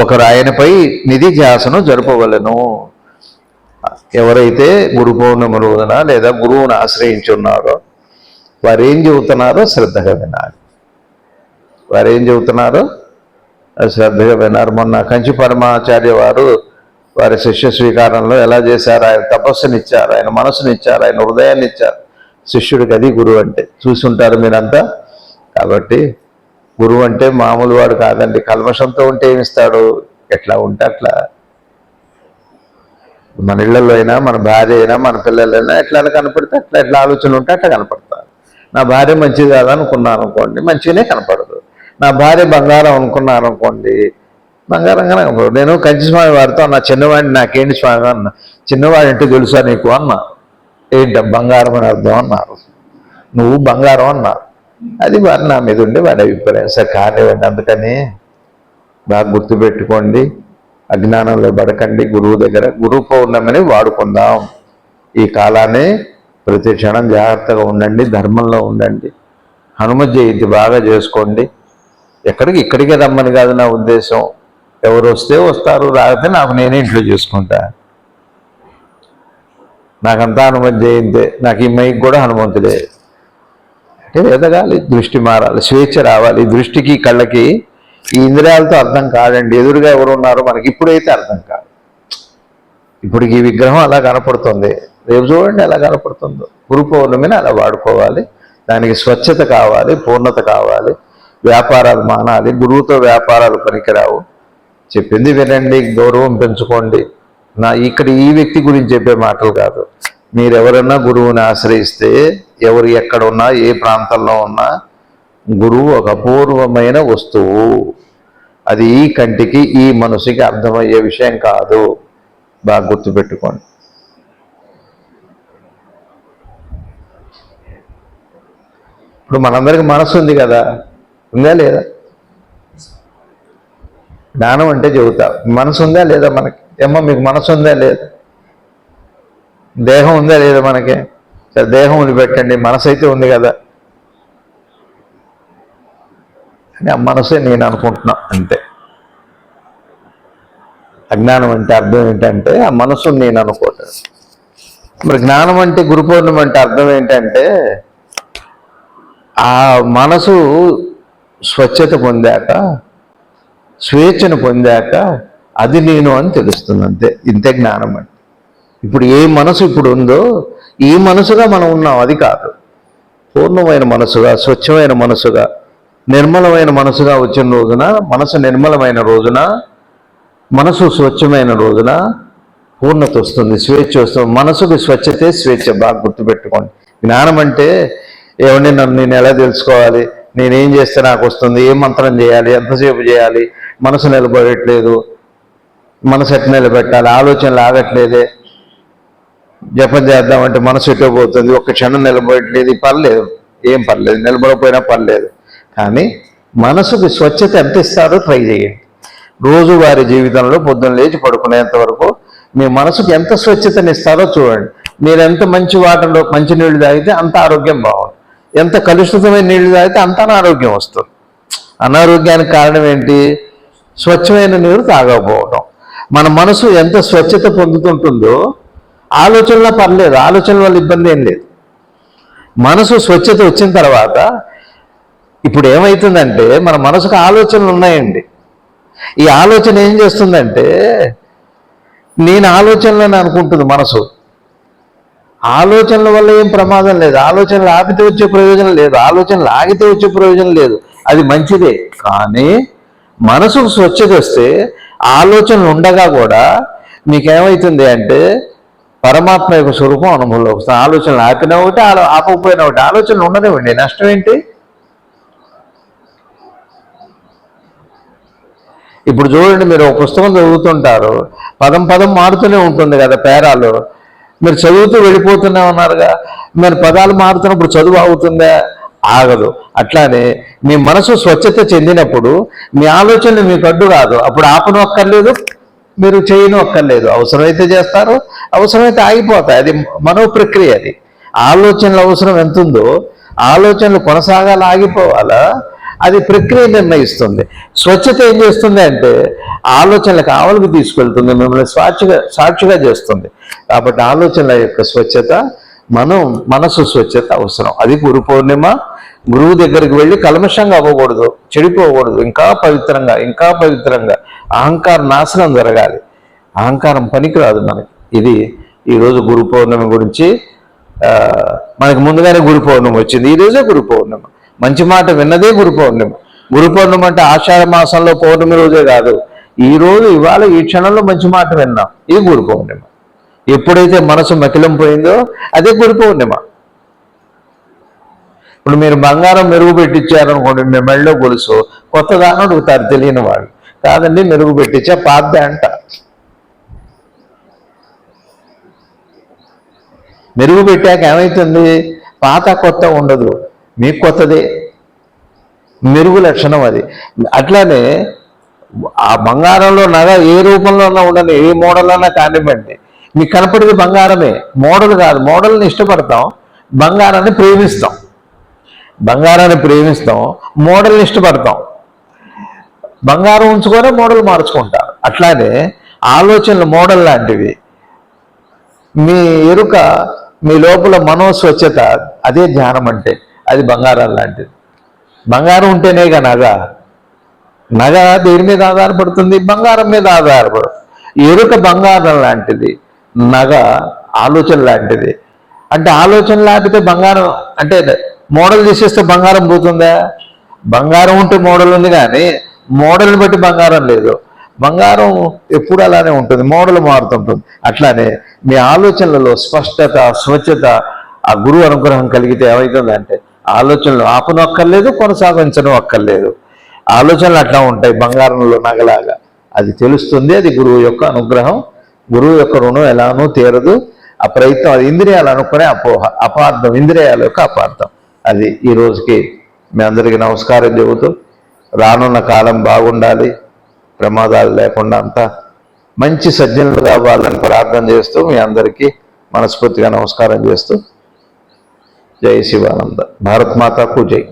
ఒకరు ఆయనపై నిధి ధ్యాసను జరపవలను. ఎవరైతే గురు పౌర్ణమి రోజున లేదా గురువును ఆశ్రయించున్నారో వారు ఏం చెబుతున్నారో శ్రద్ధగా వినాలి. వారు ఏం చెబుతున్నారో అది శ్రద్ధగా విన్నారు. మొన్న కంచి పరమాచార్య వారు వారి శిష్య స్వీకారంలో ఎలా చేశారు? ఆయన తపస్సునిచ్చారు, ఆయన మనసునిచ్చారు, ఆయన హృదయాన్ని ఇచ్చారు శిష్యుడికి. అది గురువు అంటే. చూసుంటారు మీరంతా. కాబట్టి గురువు అంటే మామూలు వాడు కాదండి. కల్మషంతో ఉంటే ఏమిస్తాడు? ఎట్లా ఉంటే అట్లా. మన ఇళ్లలో అయినా, మన భార్య అయినా, మన పిల్లలైనా ఎట్లా కనపడితే అట్లా, ఎట్లా ఆలోచన ఉంటే అట్లా కనపడతారు. నా భార్య మంచిది కాదనుకున్నాను అనుకోండి, మంచిగానే కనపడదు. నా భార్య బంగారం అనుకున్నాను అనుకోండి, బంగారంగానే కనపడదు. నేను కంచి స్వామి వారితో అన్న, చిన్నవాడిని నాకేంటి స్వామి అన్న. చిన్నవాడి అంటే తెలుసా నీకు అన్నా. ఏంట బంగారం అని అర్థం అన్నారు. నువ్వు బంగారం అన్నారు. అది వారి నా మీద ఉండే వారి అభిప్రాయం. సరే కానివ్వండి. అందుకని బాగా గుర్తుపెట్టుకోండి, అజ్ఞానంలో పడకండి. గురువు దగ్గర గురు పౌర్ణమిని వాడుకుందాం. ఈ కాలాన్ని ప్రతి క్షణం జాగ్రత్తగా ఉండండి, ధర్మంలో ఉండండి. హనుమ జయంతి బాగా చేసుకోండి. ఇక్కడికే రమ్మని కాదు నా ఉద్దేశం. ఎవరు వస్తే వస్తారు, రాకపోతే నాకు నేనే ఇంట్లో చేసుకుంటా. నాకంతా హనుమంతు జయంతే. నాకు ఈ మైకి కూడా హనుమంతుడే. అంటే ఎదగాలి, దృష్టి మారాలి, స్వేచ్ఛ రావాలి. దృష్టికి కళ్ళకి ఈ ఇంద్రియాలతో అర్థం కాదండి. ఎదురుగా ఎవరు ఉన్నారో మనకి ఇప్పుడైతే అర్థం కాదు. ఇప్పుడు ఈ విగ్రహం అలా కనపడుతుంది, రేపు చూడండి ఎలా కనపడుతుందో. గురు పౌర్ణమిని అలా వాడుకోవాలి. దానికి స్వచ్ఛత కావాలి, పూర్ణత కావాలి. వ్యాపారాలు మానాలి. గురువుతో వ్యాపారాలు పనికిరావు. చెప్పింది వినండి, గౌరవం పెంచుకోండి. ఇక్కడ ఈ వ్యక్తి గురించి చెప్పే మాటలు కాదు. మీరెవరన్నా గురువుని ఆశ్రయిస్తే, ఎవరు ఎక్కడ ఉన్నా, ఏ ప్రాంతంలో ఉన్నా, గురువు ఒక అపూర్వమైన వస్తువు. అది ఈ కంటికి, ఈ మనసుకి అర్థమయ్యే విషయం కాదు. బాగా గుర్తుపెట్టుకోండి. ఇప్పుడు మనందరికి మనసు ఉంది కదా, ఉందా లేదా? జ్ఞానం అంటే చెబుతా, మనసు ఉందా లేదా మనకి? ఏమో మీకు మనసు ఉందా లేదా? దేహం ఉందా లేదా మనకి? సరే దేహం వదిలిపెట్టండి, మనసు అయితే ఉంది కదా. అని ఆ మనసే నేను అనుకుంటున్నా అంతే. అజ్ఞానం అంటే అర్థం ఏంటంటే ఆ మనసుని నేను అనుకోవటం. మరి జ్ఞానం అంటే, గురు పౌర్ణమి అంటే అర్థం ఏంటంటే ఆ మనసు స్వచ్ఛత పొందాక, స్వేచ్ఛను పొందాక అది నేను అని తెలుస్తుంది అంతే. ఇంతే జ్ఞానం అంటే. ఇప్పుడు ఏ మనసు ఇప్పుడు ఉందో ఈ మనసుగా మనం ఉన్నాం, అది కాదు. పూర్ణమైన మనసుగా, స్వచ్ఛమైన మనసుగా, నిర్మలమైన మనసుగా వచ్చిన రోజున, మనసు నిర్మలమైన రోజున, మనసు స్వచ్ఛమైన రోజున పూర్ణత వస్తుంది, స్వేచ్ఛ వస్తుంది. మనసుకి స్వచ్ఛతే స్వేచ్ఛ. బాగా గుర్తుపెట్టుకోండి. జ్ఞానం అంటే ఏమండి నన్ను నేను ఎలా తెలుసుకోవాలి, నేనేం చేస్తే నాకు వస్తుంది, ఏం మంత్రం చేయాలి, ఎంతసేపు చేయాలి, మనసు నిలబడట్లేదు, మనసు ఎట్లా నిలబెట్టాలి, ఆలోచనలు ఆగట్లేదే, జపం చేద్దామంటే మనసు ఎటో పోతుంది, ఒక్క క్షణం నిలబడట్లేదు. పర్లేదు, ఏం పర్లేదు, నిలబడకపోయినా పర్లేదు. కానీ మనసుకి స్వచ్ఛత ఎంత ఇస్తారో ట్రై చేయండి. రోజువారీ జీవితంలో పొద్దున్న లేచి పడుకునేంత వరకు మీ మనసుకి ఎంత స్వచ్ఛతని ఇస్తారో చూడండి. మీరు ఎంత మంచి వాటర్లో మంచి నీళ్లు తాగితే అంత ఆరోగ్యం బాగుంటుంది. ఎంత కలుషితమైన నీళ్లు తాగితే అంత అనారోగ్యం వస్తుంది. అనారోగ్యానికి కారణం ఏంటి? స్వచ్ఛమైన నీరు తాగకపోవడం. మన మనసు ఎంత స్వచ్ఛత పొందుతుంటుందో ఆలోచనలో పర్లేదు, ఆలోచనల వల్ల ఇబ్బంది ఏం లేదు. మనసు స్వచ్ఛత వచ్చిన తర్వాత ఇప్పుడు ఏమవుతుందంటే మన మనసుకు ఆలోచనలు ఉన్నాయండి. ఈ ఆలోచన ఏం చేస్తుందంటే నేను ఆలోచనలని అనుకుంటుంది మనసు. ఆలోచనల వల్ల ఏం ప్రమాదం లేదు, ఆలోచనలు ఆపితే వచ్చే ప్రయోజనం లేదు, ఆలోచనలు ఆగితే వచ్చే ప్రయోజనం లేదు. అది మంచిదే. కానీ మనసుకు స్వచ్ఛత వస్తే ఆలోచనలు ఉండగా కూడా మీకేమవుతుంది అంటే పరమాత్మ యొక్క స్వరూపం అనుభవంలో వస్తుంది. ఆలోచనలు ఆపినా ఒకటి, ఆపకపోయినా ఒకటి. ఆలోచనలు ఉండనివ్వండి, నష్టం ఏంటి? ఇప్పుడు చూడండి, మీరు ఒక పుస్తకం చదువుతుంటారు, పదం పదం మారుతూనే ఉంటుంది కదా పేరాలు. మీరు చదువుతూ వెళ్ళిపోతూనే ఉన్నారుగా, మరి పదాలు మారుతున్నప్పుడు చదువు అవుతుందా? ఆగదు. అట్లానే మీ మనసు స్వచ్ఛత చెందినప్పుడు మీ ఆలోచనలు మీకు అడ్డు కాదు. అప్పుడు ఆపను అక్కర్లేదు, మీరు చేయను అక్కర్లేదు. అవసరమైతే చేస్తారు, అవసరమైతే ఆగిపోతాయి. అది మనో ప్రక్రియ. అది ఆలోచనల అవసరం ఎంత ఉందో, ఆలోచనలు కొనసాగాల ఆగిపోవాలా, అది ప్రక్రియ నిర్ణయిస్తుంది. స్వచ్ఛత ఏం చేస్తుంది అంటే ఆలోచనలకు ఆవలికి తీసుకెళ్తుంది, మిమ్మల్ని సాక్షిగా చేస్తుంది. కాబట్టి ఆలోచనల యొక్క స్వచ్ఛత, మనసు స్వచ్ఛత అవసరం. అది గురు పౌర్ణిమ. గురువు దగ్గరికి వెళ్ళి కల్మషంగా అవ్వకూడదు, చెడిపోకూడదు, ఇంకా పవిత్రంగా అహంకార నాశనం జరగాలి. అహంకారం పనికిరాదు మనకి. ఇది ఈరోజు గురు పౌర్ణమి గురించి. మనకి ముందుగానే గురు పౌర్ణమి వచ్చింది. ఈరోజే గురు పౌర్ణమి. మంచి మాట విన్నదే గురు పౌర్ణమి. గురు పౌర్ణమి అంటే ఆషాఢ మాసంలో పౌర్ణమి రోజే కాదు, ఇవాళ ఈ క్షణంలో మంచి మాట విన్నాం. ఇది గురు పౌర్ణిమ. ఎప్పుడైతే మనసు మకిలం పోయిందో అదే గురు పౌర్ణిమ. ఇప్పుడు మీరు బంగారం మెరుగు పెట్టించారనుకోండి, మీ మెళ్ళలో గొలుసు కొత్తదాన్ని అడుగుతారు తెలియని వాళ్ళు. కాదండి, మెరుగు పెట్టించా, పాతదే అంట. మెరుగు పెట్టాక ఏమవుతుంది? పాత కొత్త ఉండదు, మీకు కొత్తదే. మెరుగు లక్షణం అది. అట్లానే ఆ బంగారంలో నగ ఏ రూపంలో ఉండని, ఏ మోడల్ అన్నా కానివ్వండి, మీకు కనపడేది బంగారమే, మోడల్ కాదు. మోడల్ని ఇష్టపడతాం, బంగారాన్ని ప్రేమిస్తాం. మోడల్ని ఇష్టపడతాం. బంగారం ఉంచుకొని మోడల్ మార్చుకుంటారు. అట్లానే ఆలోచనలు మోడల్ లాంటివి. మీ ఎరుక, మీ లోపల మనోస్వచ్ఛత, అదే ధ్యానం అంటే. అది బంగారం లాంటిది. బంగారం ఉంటేనేగా నగ దేని మీద ఆధారపడుతుంది? బంగారం మీద ఆధారపడుతుంది. ఎరుక బంగారం లాంటిది, నగ ఆలోచన లాంటిది. అంటే ఆలోచన లేకపోతే బంగారం అంటే మోడల్ తీసేస్తే బంగారం పోతుందా? బంగారం ఉంటే మోడల్ ఉంది, కానీ మోడల్ని బట్టి బంగారం లేదు. బంగారం ఎప్పుడు అలానే ఉంటుంది, మోడల్ మారుతుంటుంది. అట్లానే మీ ఆలోచనలలో స్పష్టత, స్వచ్ఛత, ఆ గురువు అనుగ్రహం కలిగితే ఏమవుతుందంటే ఆలోచనలు ఆపను అక్కర్లేదు, కొనసాగించడం అక్కర్లేదు. ఆలోచనలు అట్లా ఉంటాయి, బంగారంలో నగలాగా. అది తెలుస్తుంది. అది గురువు యొక్క అనుగ్రహం. గురువు యొక్క రుణం ఎలానో తీరదు. ఆ ప్రయత్నం, అది ఇంద్రియాలు అనుకునే అపోహ, అపార్థం, ఇంద్రియాల యొక్క అపార్థం. అది ఈ రోజుకి మీ అందరికీ నమస్కారం చెబుతూ, రానున్న కాలం బాగుండాలి, ప్రమాదాలు లేకుండా అంతా మంచి సజ్జనులు కావాలని ప్రార్థన చేస్తూ మీ అందరికీ మనస్ఫూర్తిగా నమస్కారం చేస్తూ, జై శివానంద. భారత్ మాతాకు జై.